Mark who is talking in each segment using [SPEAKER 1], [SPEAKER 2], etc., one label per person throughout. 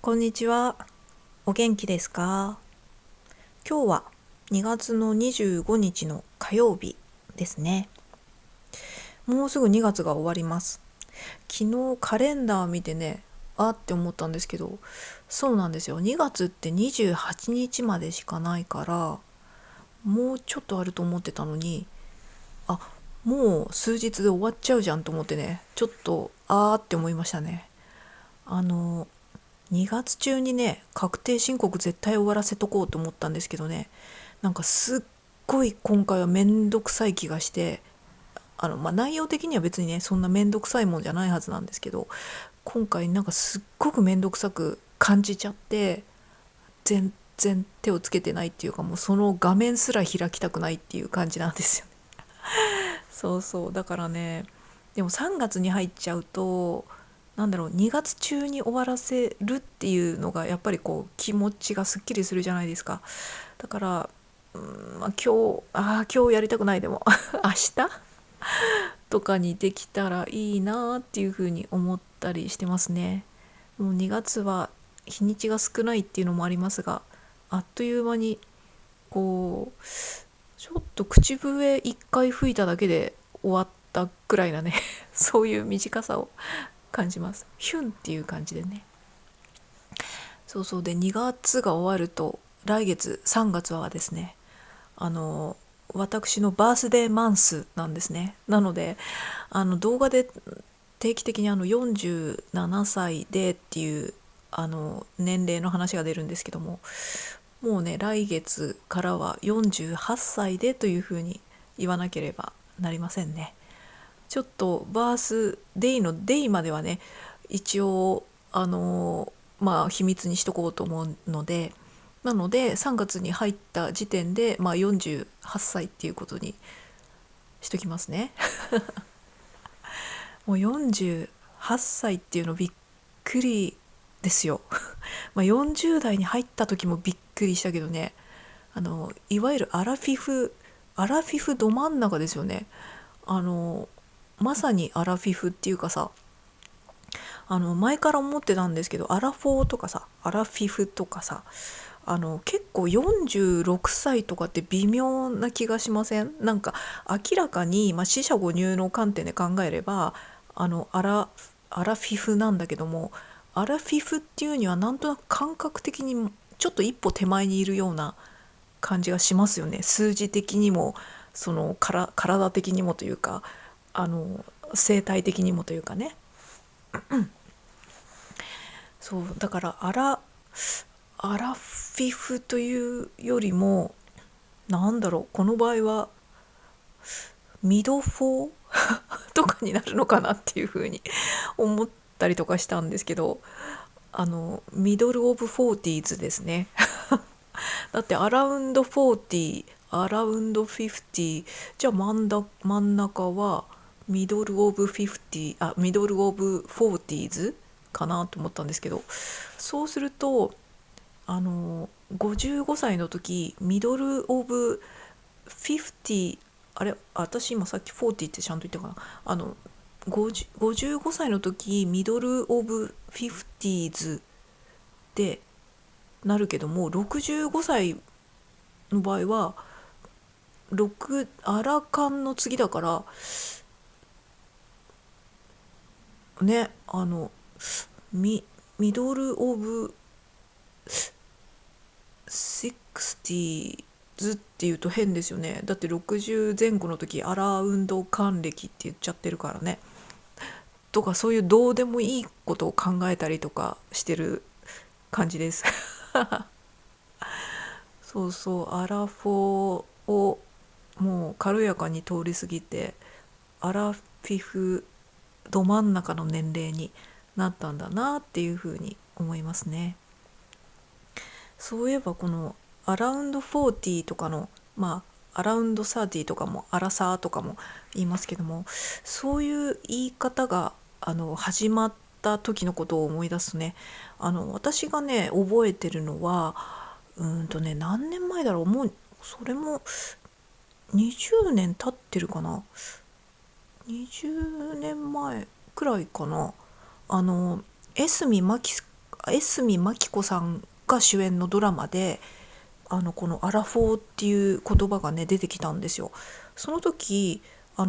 [SPEAKER 1] こんにちは。お元気ですか？今日は2月の25日の火曜日ですね。もうすぐ2月が終わります。昨日カレンダー見てね、って思ったんですけど、そうなんですよ。2月って28日までしかないから、もうちょっとあると思ってたのに、あ、もう数日で終わっちゃうじゃんと思ってね、ちょっとって思いましたね。あの2月中にね、確定申告絶対終わらせとこうと思ったんですけどね、なんかすっごい今回はめんどくさい気がして、内容的には別にねそんなめんどくさいもんじゃないはずなんですけど、今回なんかすっごくめんどくさく感じちゃって、全然手をつけてないっていうか、もうその画面すら開きたくないっていう感じなんですよ。そうそうだからね、でも3月に入っちゃうと、なんだろう、2月中に終わらせるっていうのがやっぱりこう気持ちがすっきりするじゃないですか。だから、今日やりたくない、でも明日とかにできたらいいなっていうふうに思ったりしてますね。もう2月は日にちが少ないっていうのもありますが、あっという間にこうちょっと口笛一回吹いただけで終わったくらいなねそういう短さを感じます。ヒュンっていう感じでね。そうそうで、2月が終わると来月3月はですね、あの私のバースデーマンスなんですね。なので動画で定期的に47歳でっていう年齢の話が出るんですけども、もうね来月からは48歳でというふうに言わなければなりませんね。ちょっとバースデイのデイまではね、一応秘密にしとこうと思うので、なので3月に入った時点で、48歳っていうことにしときますね。もう48歳っていうのびっくりですよ。40代に入った時もびっくりしたけどね、いわゆるアラフィフど真ん中ですよね。あのまさにアラフィフっていうかさ、前から思ってたんですけど、アラフォーとかさアラフィフとかさ、結構46歳とかって微妙な気がしません？なんか明らかに、四捨五入の観点で考えればあのアラアラフィフなんだけども、アラフィフっていうにはなんとなく感覚的にちょっと一歩手前にいるような感じがしますよね。数字的にも体的にもというか、あの生態的にもというかね。そうだからアラフィフというよりも、なんだろう、この場合はミドフォーとかになるのかなっていうふうに思ったりとかしたんですけど、ミドルオブフォーティーズですね。だってアラウンド40、アラウンド50、じゃあ真ん中はミドルオブ50、ミドルオブフォーティーズかなと思ったんですけど、そうすると55歳の時ミドルオブ50、私今さっき40ってちゃんと言ったかな。55歳の時ミドルオブフィフティーズでなるけども、65歳の場合はアラカンの次だからね、ミミドルオブ60ズっていうと変ですよね。だって60前後の時アラウンド還暦って言っちゃってるからね。とか、そういうどうでもいいことを考えたりとかしてる感じです。そうそう、アラフォーをもう軽やかに通り過ぎて、アラフィフど真ん中の年齢になったんだなっていうふうに思いますね。そういえばこのアラウンド40とかの、アラウンド30とかもアラサーとかも言いますけども、そういう言い方が始まった時のことを思い出すね。私がね覚えてるのは、何年前だろう、もうそれも20年経ってるかな。20年前くらいかな。あの江角真紀江角真紀子さんが主演のドラマでこのアラフォーっていう言葉がね出てきたんですよ。その時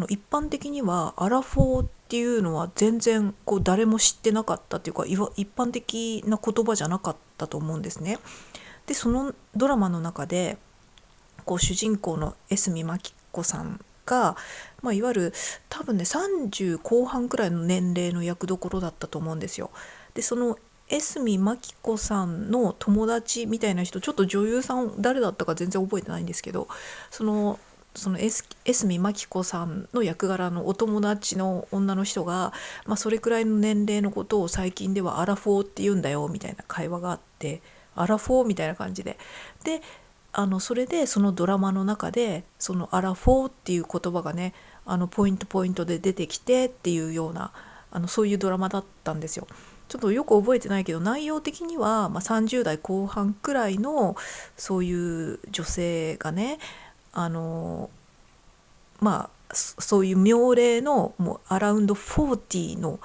[SPEAKER 1] 一般的にはアラフォーっていうのは全然こう誰も知ってなかったっていうか一般的な言葉じゃなかったと思うんですね。でそのドラマの中でこう主人公の江角真紀子さんが、いわゆる多分ね30後半くらいの年齢の役どころだったと思うんですよ。でその江角真紀子さんの友達みたいな人、ちょっと女優さん誰だったか全然覚えてないんですけど、その江角真紀子さんの役柄のお友達の女の人が、それくらいの年齢のことを最近ではアラフォーって言うんだよみたいな会話があって、アラフォーみたいな感じで、それでそのドラマの中でそのアラフォーっていう言葉がねポイントで出てきてっていうようなそういうドラマだったんですよ。ちょっとよく覚えてないけど内容的には、30代後半くらいのそういう女性がねそういう妙齢のもうアラウンド40の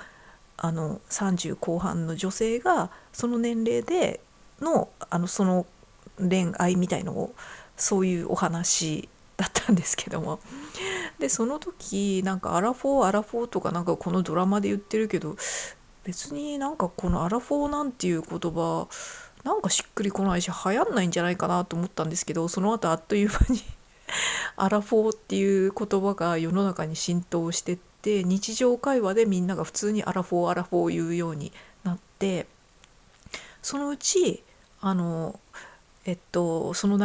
[SPEAKER 1] 30後半の女性がその年齢でのその恋愛みたいのをそういうお話だったんですけども、でその時なんかアラフォーとかなんかこのドラマで言ってるけど、別になんかこのアラフォーなんていう言葉なんかしっくりこないし流行んないんじゃないかなと思ったんですけど、その後あっという間にアラフォーっていう言葉が世の中に浸透してって、日常会話でみんなが普通にアラフォー言うようになって、そのうちその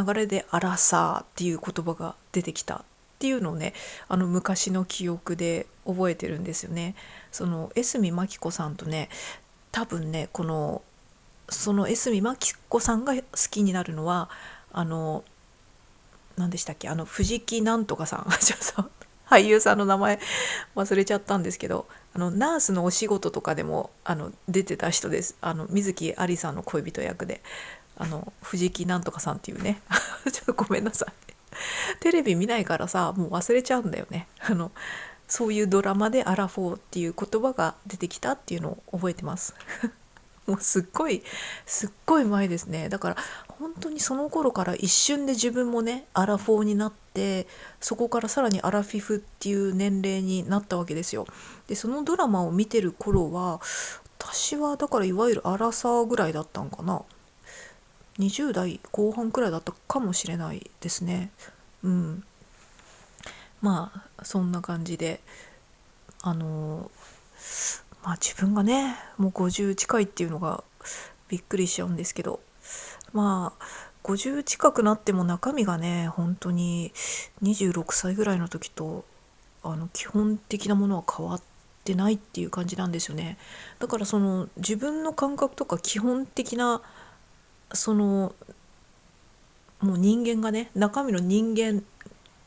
[SPEAKER 1] 流れでアラサーっていう言葉が出てきたっていうのをね昔の記憶で覚えてるんですよね。その江角真紀子さんとね多分ねその江角真紀子さんが好きになるのは何でしたっけ藤木なんとかさんちょっと俳優さんの名前忘れちゃったんですけどナースのお仕事とかでも出てた人です。水木有さんの恋人役で藤木なんとかさんっていうねちょっとごめんなさい、テレビ見ないからさもう忘れちゃうんだよね。そういうドラマでアラフォーっていう言葉が出てきたっていうのを覚えてますもうすっごい前ですね。だから本当にその頃から一瞬で自分もねアラフォーになって、そこからさらにアラフィフっていう年齢になったわけですよ。でそのドラマを見てる頃は私はだからいわゆるアラサーぐらいだったんかな、20代後半くらいだったかもしれないですね。うん、そんな感じで自分がねもう50近いっていうのがびっくりしちゃうんですけど、50近くなっても中身がね本当に26歳ぐらいの時と基本的なものは変わってないっていう感じなんですよね。だからその自分の感覚とか基本的なそのもう人間がね中身の人間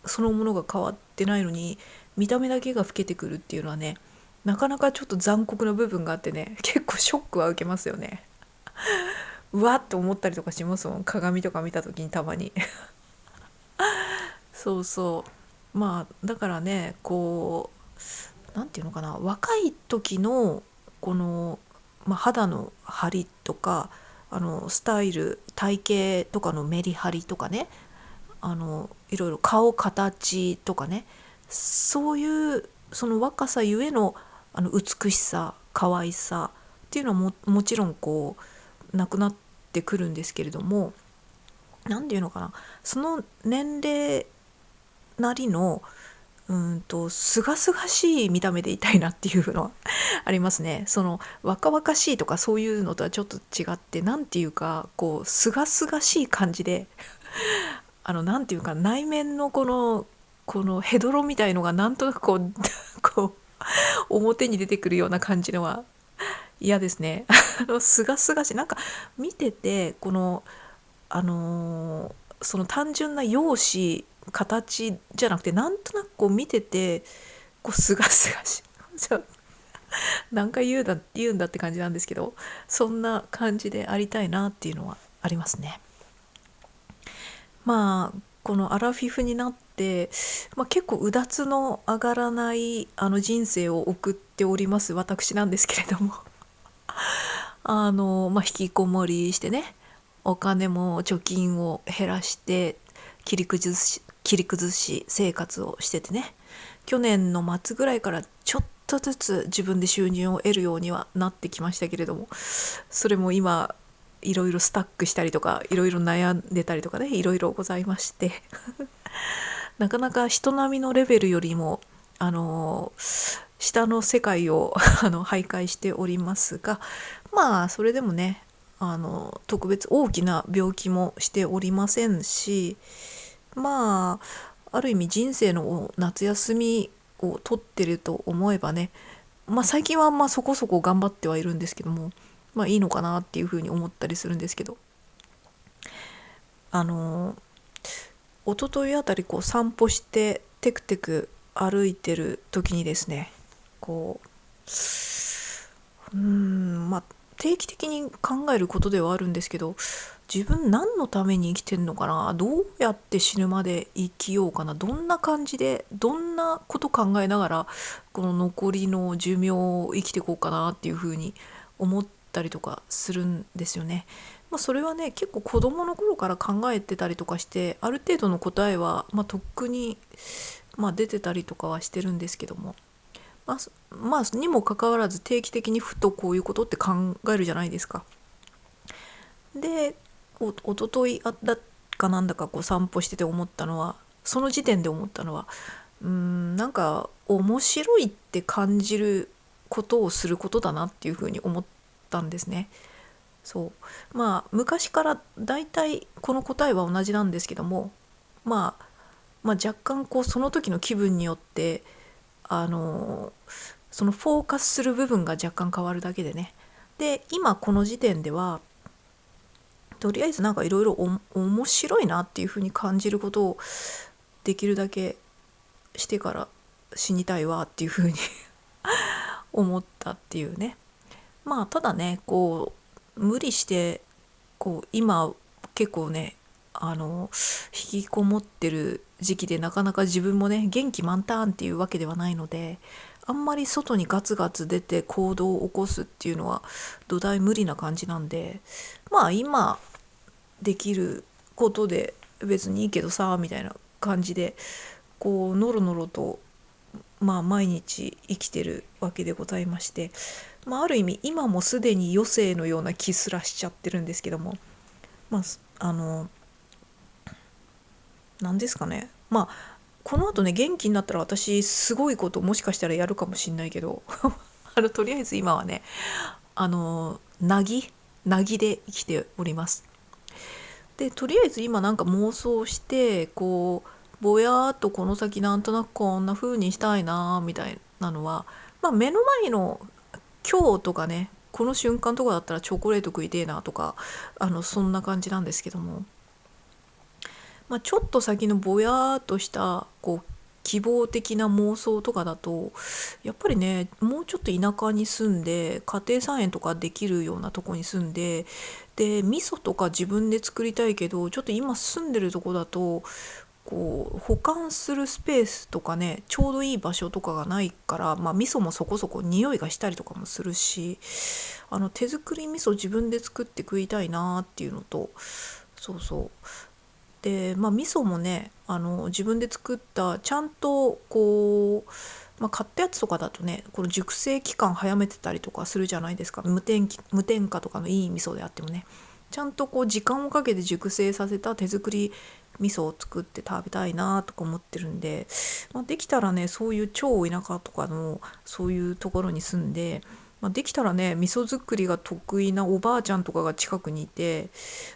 [SPEAKER 1] そのものが変わってないのに見た目だけが老けてくるっていうのはねなかなかちょっと残酷な部分があってね、結構ショックは受けますよね。うわっと思ったりとかしますもん、鏡とか見た時にたまにそうそう、だからねこうなんていうのかな、若い時のこの、肌の張りとかスタイル体型とかのメリハリとかねいろいろ顔形とかね、そういうその若さゆえの美しさ可愛さっていうのはもちろんこうなくなってくるんですけれども、何ていうのかな、その年齢なりのすがすがしい見た目でいたいなっていうのはありますね。その若々しいとかそういうのとはちょっと違って、なんていうかこうすがすがしい感じでなんていうか内面のこのヘドロみたいのがなんとなくこう表に出てくるような感じのは嫌ですね。すがすがしいなんか見ててその単純な容姿形じゃなくて、なんとなくこう見ててこうすがすがしい何回言うんだって感じなんですけど、そんな感じでありたいなっていうのはありますね。このアラフィフになって、結構うだつの上がらない人生を送っております私なんですけれども引きこもりしてね、お金も貯金を減らして切り崩し生活をしててね、去年の末ぐらいからちょっとずつ自分で収入を得るようにはなってきましたけれども、それも今いろいろスタックしたりとか、いろいろ悩んでたりとかね、いろいろございましてなかなか人並みのレベルよりも下の世界を徘徊しておりますが、まあそれでもね、特別大きな病気もしておりませんし、まあある意味人生の夏休みを取ってると思えばね、最近はそこそこ頑張ってはいるんですけども、いいのかなっていうふうに思ったりするんですけど、一昨日あたり散歩してテクテク歩いてる時にですね、こう定期的に考えることではあるんですけど、自分何のために生きてんのかな、どうやって死ぬまで生きようかな、どんな感じでどんなこと考えながらこの残りの寿命を生きていこうかなっていうふうに思ったりとかするんですよね。それはね、結構子供の頃から考えてたりとかして、ある程度の答えはとっくに出てたりとかはしてるんですけども、にもかかわらず定期的にふとこういうことって考えるじゃないですか。で、おとといだかなんだか散歩してて思ったのは、その時点で思ったのは、なんか面白いって感じることをすることだなっていうふうに思ったんですね。そう、昔からだいたいこの答えは同じなんですけども、若干その時の気分によってそのフォーカスする部分が若干変わるだけでね。で、今この時点ではとりあえずいろいろ面白いなっていうふうに感じることをできるだけしてから死にたいわっていうふうに思ったっていうね。ただね、無理して今結構ね、引きこもってる時期で、なかなか自分もね元気満タンっていうわけではないので、あんまり外にガツガツ出て行動を起こすっていうのは土台無理な感じなんで、今できることで別にいいけどさみたいな感じでのろのろと毎日生きてるわけでございまして、ある意味今もすでに余生のような気すらしちゃってるんですけども、何ですかね、この後ね元気になったら私すごいこともしかしたらやるかもしんないけどとりあえず今はね、なぎで生きております。で、とりあえず今妄想してぼやーっとこの先なんとなくこんな風にしたいなみたいなのは、目の前の今日とかね、この瞬間とかだったらチョコレート食いてえなとかそんな感じなんですけども、ちょっと先のぼやーっとした希望的な妄想とかだと、やっぱりね、もうちょっと田舎に住んで家庭菜園とかできるようなとこに住んで、で味噌とか自分で作りたいけど、ちょっと今住んでるとこだと保管するスペースとかね、ちょうどいい場所とかがないから、味噌もそこそこ匂いがしたりとかもするし、手作り味噌自分で作って食いたいなっていうのと、そうそうで、味噌もね、自分で作ったちゃんと買ったやつとかだとね、この熟成期間早めてたりとかするじゃないですか。無添加とかのいい味噌であってもね、ちゃんと時間をかけて熟成させた手作り味噌を作って食べたいなとか思ってるんで、できたらね、そういう超田舎とかのそういうところに住んで、できたらね、味噌作りが得意なおばあちゃんとかが近くにいて、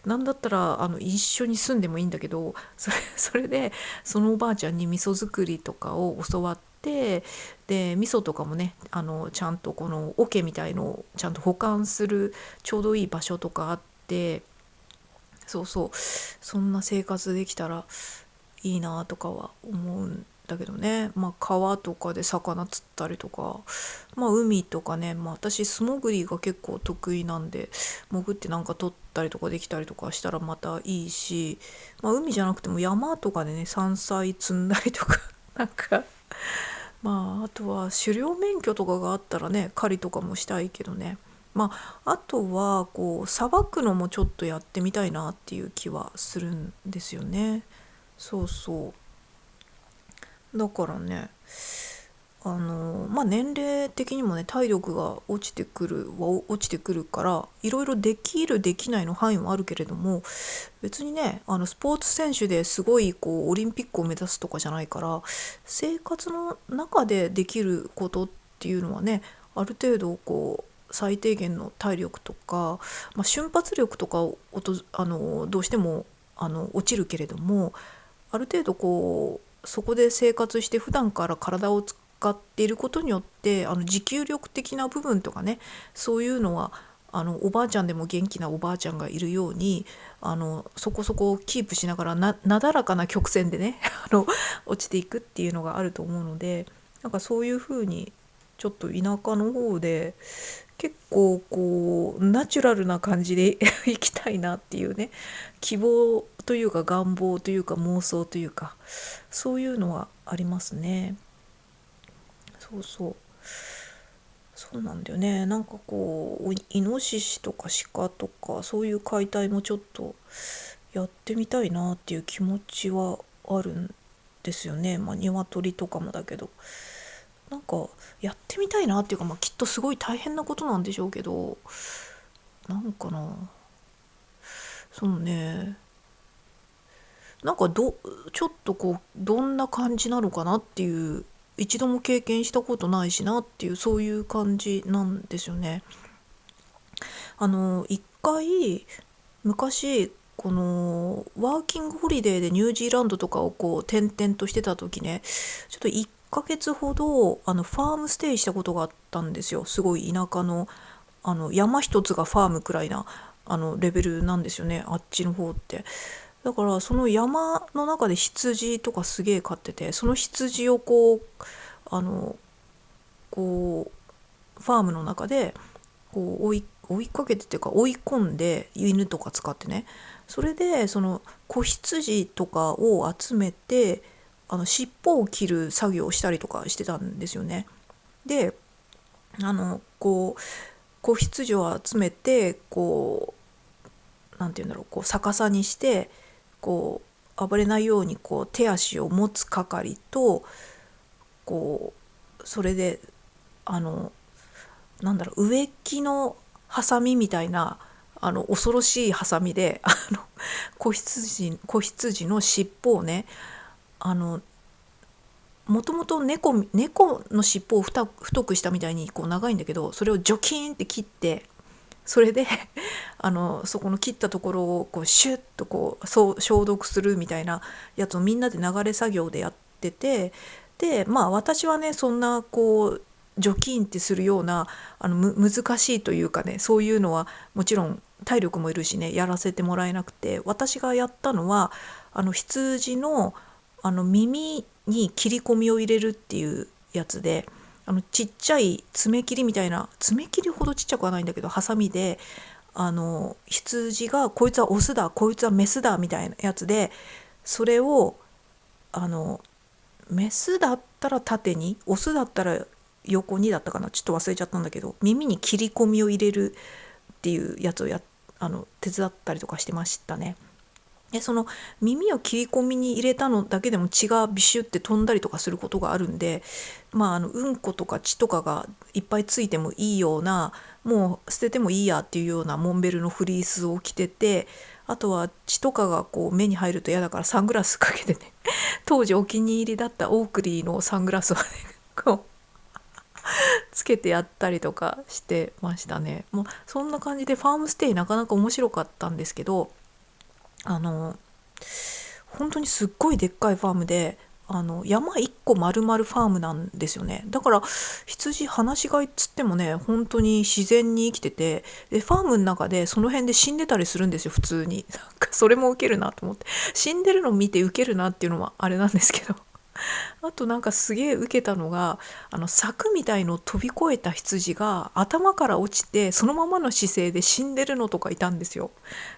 [SPEAKER 1] なんだったら一緒に住んでもいいんだけど、それでそのおばあちゃんに味噌作りとかを教わって、で味噌とかもね、ちゃんとこの桶みたいのをちゃんと保管するちょうどいい場所とかあって、そんな生活できたらいいなとかは思うんだけどね。川とかで魚釣ったりとか、海とかね、私素潜りが結構得意なんで、潜って取ったりとかできたりとかしたらまたいいし、海じゃなくても山とかでね、山菜積んだりとかあとは狩猟免許とかがあったらね、狩りとかもしたいけどね。あとはさばくのもちょっとやってみたいなっていう気はするんですよね。そうそうだからね、年齢的にもね、体力が落ちてくるから、いろいろできるできないの範囲はあるけれども、別にね、スポーツ選手ですごいオリンピックを目指すとかじゃないから、生活の中でできることっていうのはね、ある程度最低限の体力とか、瞬発力とかどうしても落ちるけれども、ある程度そこで生活して普段から体を使っていることによって、持久力的な部分とかね、そういうのはおばあちゃんでも元気なおばあちゃんがいるように、そこそこキープしながらなだらかな曲線でね落ちていくっていうのがあると思うので、なんかそういうふうにちょっと田舎の方で結構ナチュラルな感じで行きたいなっていうね、希望というか願望というか妄想というか、そういうのはありますね。そうなんだよね。なんかイノシシとか鹿とかそういう解体もちょっとやってみたいなっていう気持ちはあるんですよね。鶏とかもだけど、なんかやってみたいなっていうか、きっとすごい大変なことなんでしょうけど、なんかな、そうね、なんかちょっとどんな感じなのかなっていう、一度も経験したことないしなっていう、そういう感じなんですよね。一回昔このワーキングホリデーでニュージーランドとかを転々としてた時ね、ちょっと1ヶ月ほどファームステイしたことがあったんですよ。すごい田舎の山一つがファームくらいなレベルなんですよね、あっちの方って。だからその山の中で羊とかすげえ飼ってて、その羊をあのこうファームの中で追いかけてっていうか追い込んで、犬とか使ってね、それでその子羊とかを集めて尻尾を切る作業をしたりとかしてたんですよね。で子羊を集めてなんて言うんだろう、逆さにして暴れないように手足を持つ係と、それでなんだろう、植木のハサミみたいな恐ろしいハサミで子羊の尻尾をね、もともと猫の尻尾を太くしたみたいに長いんだけど、それをジョキーンって切って、それでそこの切ったところをシュッとそう消毒するみたいなやつをみんなで流れ作業でやってて、で私はね、そんな除菌ってするような難しいというかね、そういうのはもちろん体力もいるしね、やらせてもらえなくて、私がやったのは羊の耳に切り込みを入れるっていうやつで、ちっちゃい爪切りみたいな、爪切りほどちっちゃくはないんだけど、ハサミで羊がこいつはオスだこいつはメスだみたいなやつで、それをメスだったら縦に、オスだったら横にだったかな、ちょっと忘れちゃったんだけど、耳に切り込みを入れるっていうやつを手伝ったりとかしてましたね。でその耳を切り込みに入れたのだけでも血がビシュって飛んだりとかすることがあるんで、うんことか血とかがいっぱいついてもいいような、もう捨ててもいいやっていうようなモンベルのフリースを着てて、あとは血とかが目に入ると嫌だからサングラスかけてね当時お気に入りだったオークリーのサングラスをねつけてやったりとかしてましたね。もうそんな感じでファームステイなかなか面白かったんですけど、本当にすっごいでっかいファームで、山1個丸々ファームなんですよね。だから羊放し飼いっつってもね、本当に自然に生きてて、でファームの中でその辺で死んでたりするんですよ、普通に。なんかそれもウケるなと思って、死んでるの見てウケるなっていうのはあれなんですけどあとなんかすげえウケたのが、柵みたいのを飛び越えた羊が頭から落ちてそのままの姿勢で死んでるのとかいたんですよ。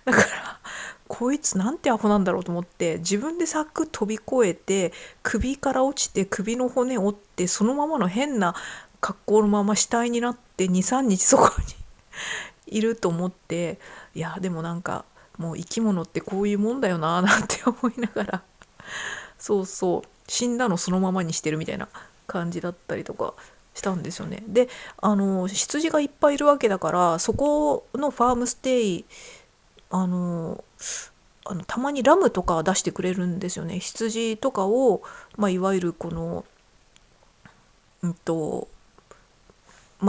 [SPEAKER 1] だからこいつなんてアホなんだろうと思って、自分で柵飛び越えて首から落ちて首の骨折って、そのままの変な格好のまま死体になって2、3日そこにいると思って、いやでもなんかもう生き物ってこういうもんだよななんて思いながら、そうそう、死んだのそのままにしてるみたいな感じだったりとかしたんですよね。で、羊がいっぱいいるわけだから、そこのファームステイ、あのたまにラムとか出してくれるんですよね。羊とかを、いわゆるこのうんと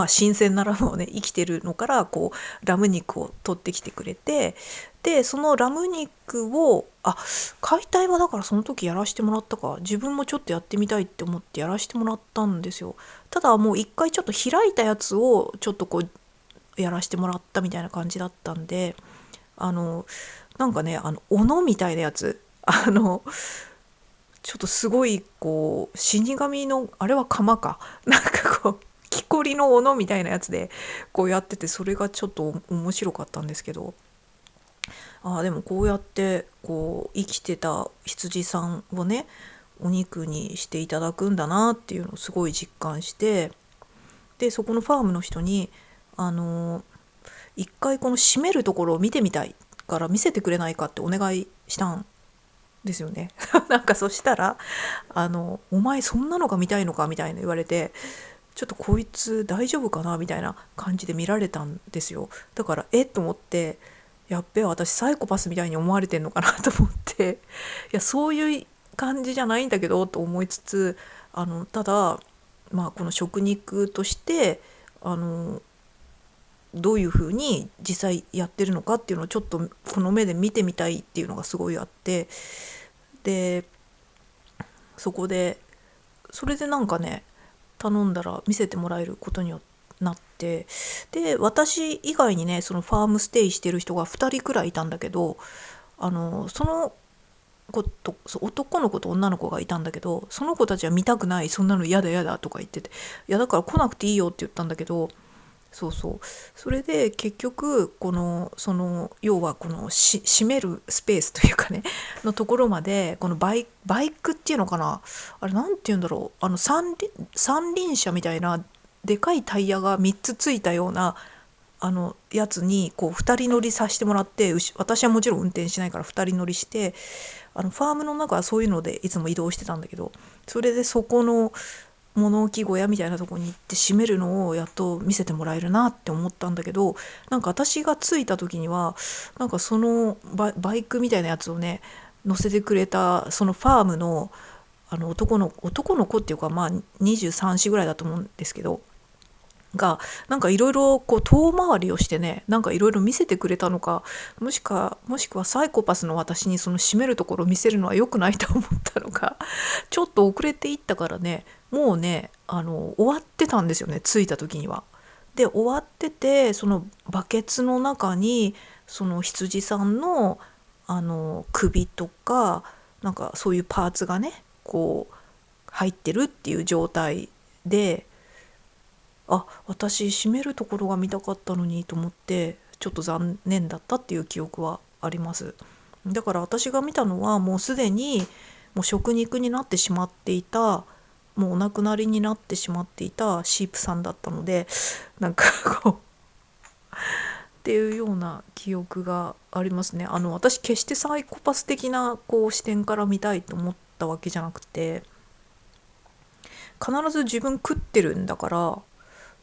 [SPEAKER 1] 新鮮なラムをね、生きてるのからこうラム肉を取ってきてくれて、でそのラム肉を解体はだからその時やらしてもらったか、自分もちょっとやってみたいって思ってやらしてもらったんですよ。ただもう一回ちょっと開いたやつをちょっとこうやらしてもらったみたいな感じだったんで、なんかね、斧みたいなやつ、ちょっとすごいこう死神のあれは鎌かなんかこう木こりの斧みたいなやつでこうやってて、それがちょっと面白かったんですけど、でもこうやってこう生きてた羊さんをね、お肉にしていただくんだなっていうのをすごい実感して、でそこのファームの人に一回この締めるところを見てみたいから見せてくれないかってお願いしたんですよね。なんかそしたらお前そんなのが見たいのかみたいな言われて、ちょっとこいつ大丈夫かなみたいな感じで見られたんですよ。だからと思って、やっべえ私サイコパスみたいに思われてんのかなと思って、いやそういう感じじゃないんだけどと思いつつ、ただこの食肉としてどういうふうに実際やってるのかっていうのをちょっとこの目で見てみたいっていうのがすごいあって、でそこでそれでなんかね、頼んだら見せてもらえることになって、で私以外にねそのファームステイしてる人が2人くらいいたんだけど、その子と男の子と女の子がいたんだけど、その子たちは見たくない、そんなの嫌だ嫌だとか言ってて、いやだから来なくていいよって言ったんだけど、そうそう、それで結局その要はこの閉めるスペースというかねのところまで、このバイクっていうのかな、あれなんて言うんだろう、三輪車みたいなでかいタイヤが3つついたようなやつにこう2人乗りさせてもらって、私はもちろん運転しないから2人乗りして、ファームの中はそういうのでいつも移動してたんだけど、それでそこの物置小屋みたいなとこに行って閉めるのをやっと見せてもらえるなって思ったんだけど、なんか私が着いた時にはなんかそのバイクみたいなやつをね乗せてくれたそのファームの男の子っていうか23歳ぐらいだと思うんですけど、がなんかいろいろこう遠回りをしてね、なんかいろいろ見せてくれたのか、もしくはサイコパスの私にその閉めるところを見せるのは良くないと思ったのか、ちょっと遅れていったからね、もうね終わってたんですよね、着いた時には。で終わってて、そのバケツの中にその羊さんの首とかなんかそういうパーツがねこう入ってるっていう状態で、私閉めるところが見たかったのにと思って、ちょっと残念だったっていう記憶はあります。だから私が見たのはもうすでにもう食肉になってしまっていた、もうお亡くなりになってしまっていたシープさんだったので、なんかこうっていうような記憶がありますね。私決してサイコパス的なこう視点から見たいと思ったわけじゃなくて、必ず自分食ってるんだから、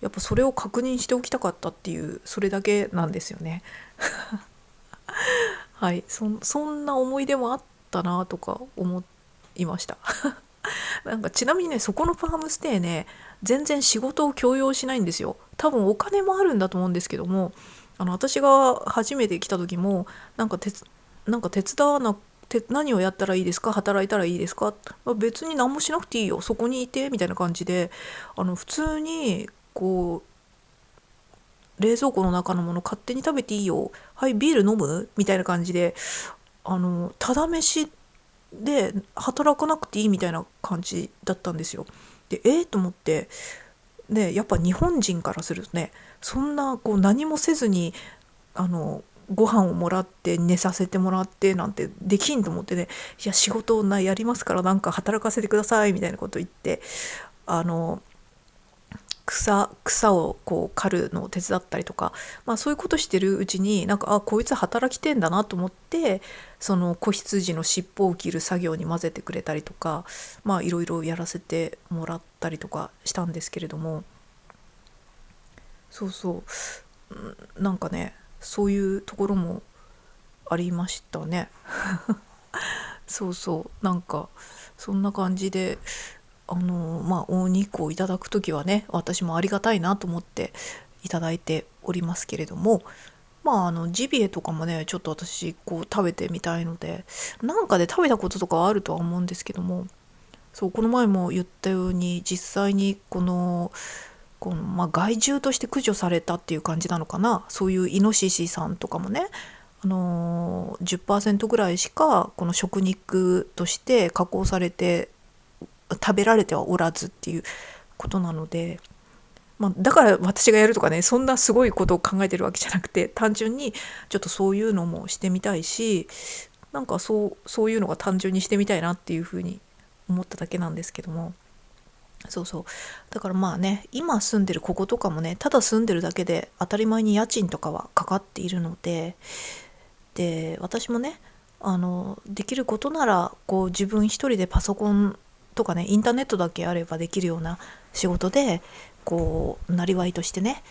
[SPEAKER 1] やっぱそれを確認しておきたかったっていう、それだけなんですよね。はい、そんな思い出もあったなとか思いました。なんかちなみにね、そこのファームステイね、全然仕事を強要しないんですよ。多分お金もあるんだと思うんですけども、私が初めて来た時もなんか手伝わな何をやったらいいですか、働いたらいいですか、別に何もしなくていいよ、そこにいてみたいな感じで、普通にこう冷蔵庫の中のもの勝手に食べていいよ、はいビール飲むみたいな感じで、ただ飯で働かなくていいみたいな感じだったんですよ。でと思って、でやっぱ日本人からするとね、そんなこう何もせずにご飯をもらって寝させてもらってなんてできんと思ってね、いや仕事をやりますからなんか働かせてくださいみたいなこと言って帰草をこう刈るのを手伝ったりとか、そういうことしてるうちになんかこいつ働きてんだなと思って、その子羊の尻尾を切る作業に混ぜてくれたりとか、いろいろやらせてもらったりとかしたんですけれども、そうそう、なんかねそういうところもありましたね。そうそう、なんかそんな感じでお肉をいただくときはね、私もありがたいなと思っていただいておりますけれども、ジビエとかもねちょっと私こう食べてみたいので、なんかで食べたこととかはあるとは思うんですけども、そうこの前も言ったように実際に害獣として駆除されたっていう感じなのかな、そういうイノシシさんとかもね、10% ぐらいしかこの食肉として加工されて食べられてはおらずっていうことなので、だから私がやるとかね、そんなすごいことを考えてるわけじゃなくて、単純にちょっとそういうのもしてみたいし、なんかそういうのが単純にしてみたいなっていうふうに思っただけなんですけども、そうそう、だから今住んでるこことかもね、ただ住んでるだけで当たり前に家賃とかはかかっているので、私もねできることならこう自分一人でパソコンとかね、インターネットだけあればできるような仕事でこうなりわいとしてね、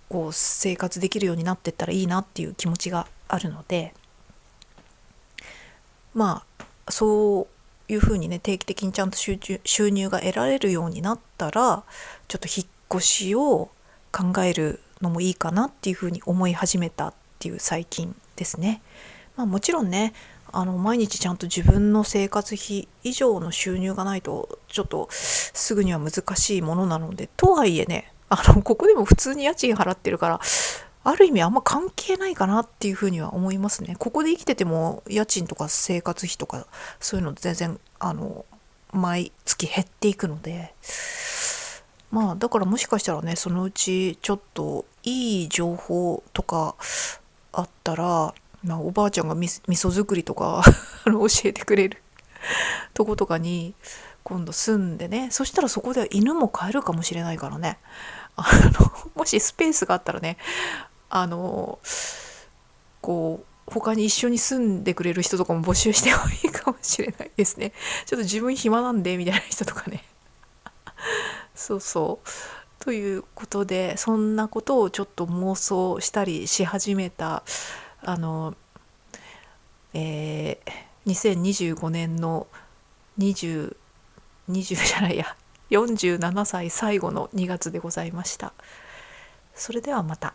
[SPEAKER 1] こう生活できるようになっていったらいいなっていう気持ちがあるので、そういうふうにね定期的にちゃんと収入が得られるようになったら、ちょっと引っ越しを考えるのもいいかなっていうふうに思い始めたっていう最近ですね。もちろんね毎日ちゃんと自分の生活費以上の収入がないとちょっとすぐには難しいものなので、とはいえねここでも普通に家賃払ってるから、ある意味あんま関係ないかなっていうふうには思いますね。ここで生きてても家賃とか生活費とかそういうの全然毎月減っていくので、だからもしかしたらね、そのうちちょっといい情報とかあったら、おばあちゃんが味噌作りとか教えてくれるとことかに今度住んでね、そしたらそこでは犬も飼えるかもしれないからね、もしスペースがあったらね、こう他に一緒に住んでくれる人とかも募集してもいいかもしれないですね。ちょっと自分暇なんでみたいな人とかね。そうそうということで、そんなことをちょっと妄想したりし始めた2025年の20じゃないや47歳最後の2月でございました。それではまた。